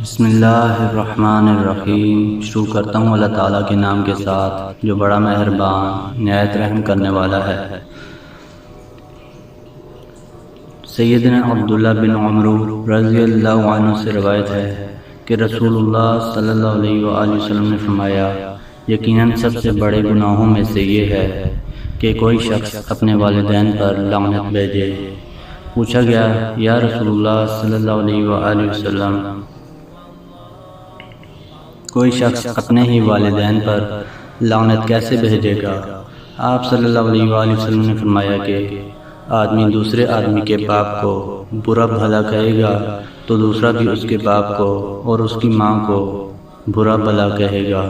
بسم اللہ الرحمن الرحیم۔ شروع کرتا ہوں اللہ تعالیٰ کے نام کے ساتھ جو بڑا مہربان نہایت رحم کرنے والا ہے۔ سیدنا عبداللہ بن عمرو رضی اللہ عنہ سے روایت ہے کہ رسول اللہ صلی اللہ علیہ وآلہ وسلم نے فرمایا، یقیناً سب سے بڑے گناہوں میں سے یہ ہے کہ کوئی شخص اپنے والدین پر لعنت بھیجے۔ پوچھا گیا، یا رسول اللہ صلی اللہ علیہ وآلہ وسلم، کوئی شخص اپنے ہی والدین پر لعنت کیسے بھیجے گا؟ آپ صلی اللہ علیہ وآلہ وسلم نے فرمایا کہ آدمی دوسرے آدمی کے باپ کو برا بھلا کہے گا تو دوسرا بھی اس کے باپ کو اور اس کی ماں کو برا بھلا کہے گا۔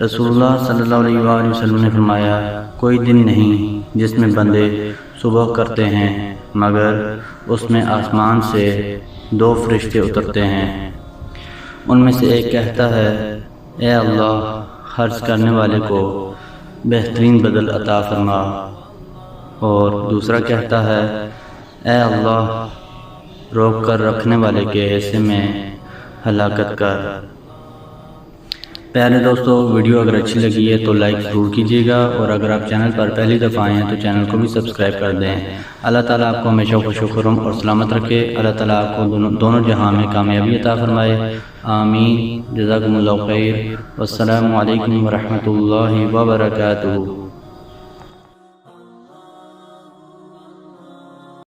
رسول اللہ صلی اللہ علیہ وآلہ وسلم نے فرمایا، کوئی دن نہیں جس میں بندے صبح کرتے ہیں مگر اس میں آسمان سے دو فرشتے اترتے ہیں۔ ان میں سے ایک کہتا ہے، اے اللہ، خرچ کرنے والے کو بہترین بدل عطا فرما، اور دوسرا کہتا ہے، اے اللہ، روک کر رکھنے والے کے حصے میں ہلاکت کر۔ پیارے دوستو، ویڈیو اگر اچھی لگی ہے تو لائک ضرور کیجیے گا، اور اگر آپ چینل پر پہلی دفعہ آئے ہیں تو چینل کو بھی سبسکرائب کر دیں۔ اللہ تعالیٰ آپ کو ہمیشہ خوش و خرم اور سلامت رکھے۔ اللہ تعالیٰ آپ کو دونوں جہاں میں کامیابی عطا فرمائے، آمین۔ جزاکم اللہ خیر، والسلام علیکم ورحمۃ اللہ وبرکاتہ۔